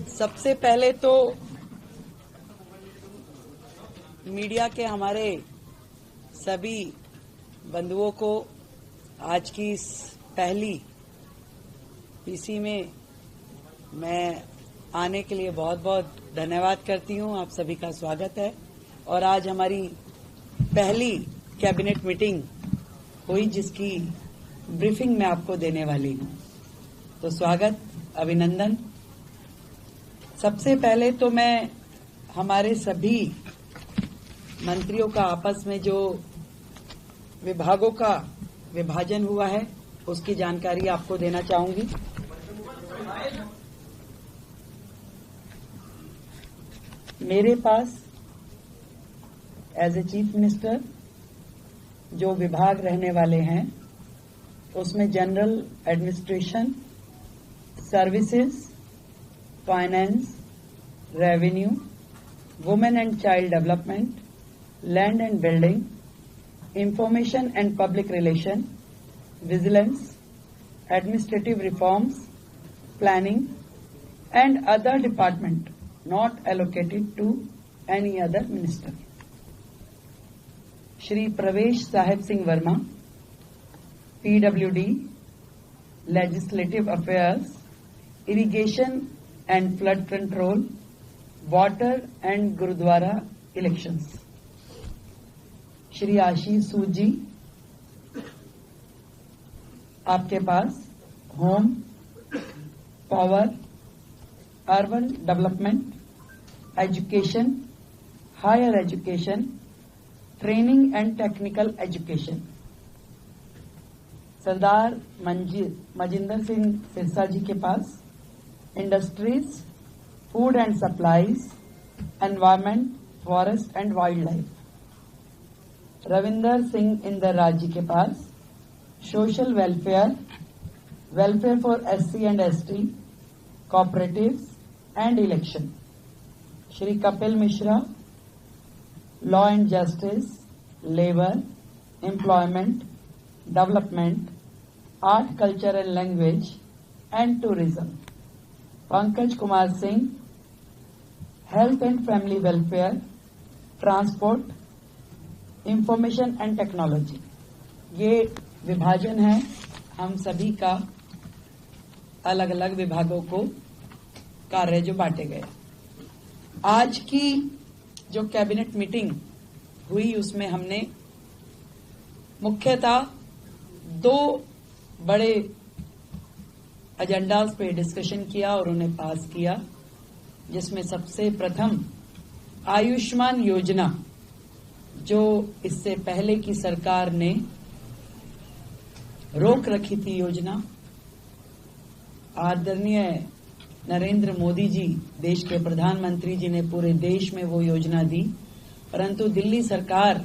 सबसे पहले तो मीडिया के हमारे सभी बंधुओं को आज की इस पहली पीसी में मैं आने के लिए बहुत बहुत धन्यवाद करती हूं। आप सभी का स्वागत है और आज हमारी पहली कैबिनेट मीटिंग हुई जिसकी ब्रीफिंग मैं आपको देने वाली हूं। तो स्वागत, अभिनंदन। सबसे पहले तो मैं हमारे सभी मंत्रियों का आपस में जो विभागों का विभाजन हुआ है उसकी जानकारी आपको देना चाहूंगी। मेरे पास एज ए चीफ मिनिस्टर जो विभाग रहने वाले हैं उसमें general administration, services, finance, revenue, women and child development, land and building, information and public relation, vigilance, administrative reforms, planning and other department not allocated to any other minister. Shri Pravesh Sahib Singh Verma, PWD, Legislative Affairs, Irrigation and Flood Control, Water and Gurudwara Elections. Shri Ashish Sood ji, आपके पास home, power, urban development, education, higher education, training and technical education. Sardar Manjinder Singh Sirsa ji के पास industries, food and supplies, environment, forest and wildlife. Ravinder Singh Inderraj ji के पास social welfare, welfare for SC and ST, cooperatives and election. Shri Kapil Mishra, law and justice, labour, employment, development, art, culture and language and tourism. Pankaj Kumar Singh, health and family welfare, transport, information and technology. ये विभाजन है हम सभी का, अलग अलग विभागों को कार्य जो बांटे गए। आज की जो कैबिनेट मीटिंग हुई उसमें हमने मुख्यतः दो बड़े एजेंडाज पे डिस्कशन किया और उन्हें पास किया, जिसमें सबसे प्रथम आयुष्मान योजना, जो इससे पहले की सरकार ने रोक रखी थी योजना। आदरणीय नरेंद्र मोदी जी, देश के प्रधानमंत्री जी ने पूरे देश में वो योजना दी, परंतु दिल्ली सरकार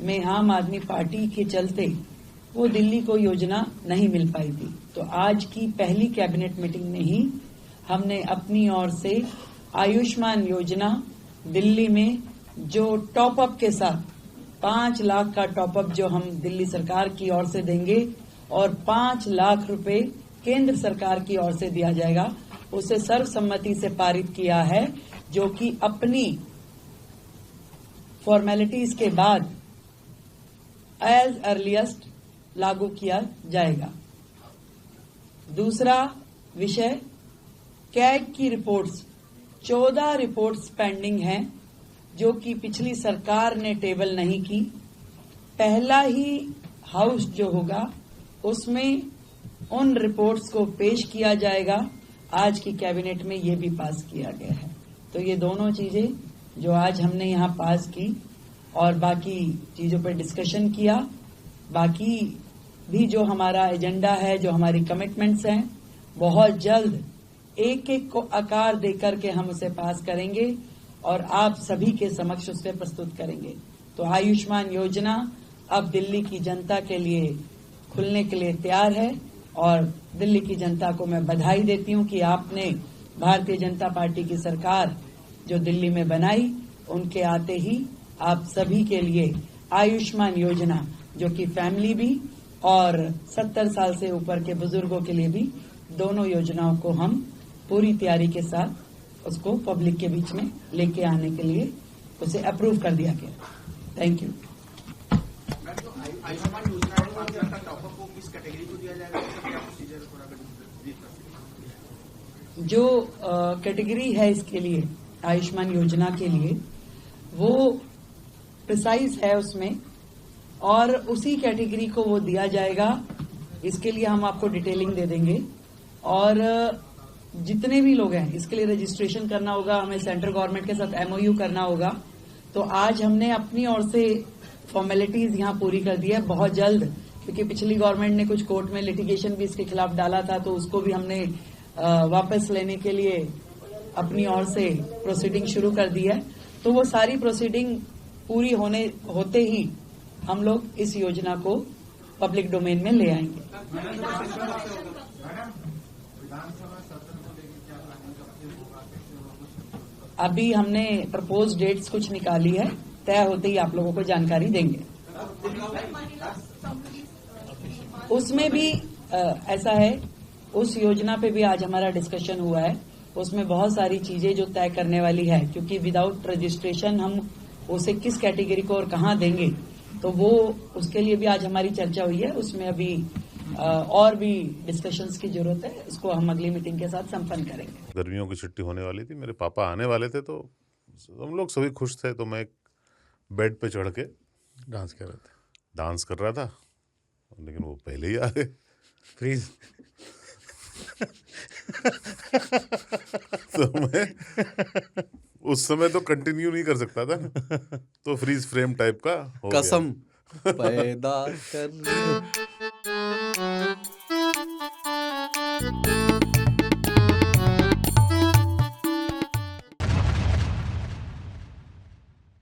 में आम आदमी पार्टी के चलते वो दिल्ली को योजना नहीं मिल पाई थी। तो आज की पहली कैबिनेट मीटिंग में ही हमने अपनी ओर से आयुष्मान योजना दिल्ली में जो टॉपअप के साथ 5 लाख का टॉपअप जो हम दिल्ली सरकार की ओर से देंगे और 5 लाख रुपए केंद्र सरकार की ओर से दिया जाएगा, उसे सर्वसम्मति से पारित किया है, जो कि अपनी फॉर्मेलिटीज के बाद एज अर्लीस्ट लागू किया जाएगा। दूसरा विषय, कैग की रिपोर्ट्स, 14 रिपोर्ट्स पेंडिंग हैं जो कि पिछली सरकार ने टेबल नहीं की। पहला ही हाउस जो होगा उसमें उन रिपोर्ट्स को पेश किया जाएगा। आज की कैबिनेट में ये भी पास किया गया है। तो ये दोनों चीजें जो आज हमने यहाँ पास की और बाकी चीजों पर डिस्कशन किया, बाकी भी जो हमारा एजेंडा है, जो हमारी कमिटमेंट्स हैं, बहुत जल्द एक एक को आकार देकर के हम उसे पास करेंगे और आप सभी के समक्ष उसे प्रस्तुत करेंगे। तो आयुष्मान योजना अब दिल्ली की जनता के लिए खुलने के लिए तैयार है और दिल्ली की जनता को मैं बधाई देती हूं कि आपने भारतीय जनता पार्टी की सरकार जो दिल्ली में बनाई, उनके आते ही आप सभी के लिए आयुष्मान योजना, जो कि फैमिली भी और 70 साल से ऊपर के बुजुर्गों के लिए भी, दोनों योजनाओं को हम पूरी तैयारी के साथ उसको पब्लिक के बीच में लेके आने के लिए उसे अप्रूव कर दिया गया। Thank you. आयुष्मान योजना में 5 लाख का टॉपअप को किस कैटेगरी को दिया जाएगा, क्या प्रोसीजर थोड़ा जो कैटेगरी है इसके लिए, आयुष्मान योजना के लिए, वो प्रिसाइज है उसमें और उसी कैटेगरी को वो दिया जाएगा। इसके लिए हम आपको डिटेलिंग दे देंगे और जितने भी लोग हैं इसके लिए रजिस्ट्रेशन करना होगा, हमें सेंट्रल गवर्नमेंट के साथ एमओयू करना होगा। तो आज हमने अपनी ओर से फॉर्मेलिटीज यहां पूरी कर दी है। बहुत जल्द, क्योंकि पिछली गवर्नमेंट ने कुछ कोर्ट में लिटिगेशन भी इसके खिलाफ डाला था, तो उसको भी हमने वापस लेने के लिए अपनी ओर से प्रोसीडिंग शुरू कर दी है। तो वो सारी प्रोसीडिंग पूरी होते ही हम लोग इस योजना को पब्लिक डोमेन में ले आएंगे। अभी हमने प्रपोज डेट्स कुछ निकाली है, तय होते ही आप लोगों को जानकारी देंगे। उसमें भी ऐसा है, उस योजना पे भी आज हमारा डिस्कशन हुआ है। उसमें बहुत सारी चीजें जो तय करने वाली है, क्योंकि विदाउट रजिस्ट्रेशन हम उसे किस कैटेगरी को और कहाँ देंगे, तो वो उसके लिए भी आज हमारी चर्चा हुई है। उसमें अभी और भी डिस्कशंस की जरूरत है, इसको हम अगली मीटिंग के साथ संपन्न करेंगे। गर्मियों की छुट्टी होने वाली थी, मेरे पापा आने वाले थे, तो हम लोग सभी खुश थे। तो मैं एक बेड पे चढ़ के डांस कर रहा था, लेकिन वो पहले ही आ गए। फ्रीज। तो मैं उस समय तो कंटिन्यू नहीं कर सकता था ना, तो फ्रीज फ्रेम टाइप का हो गया। कसम पैदा कर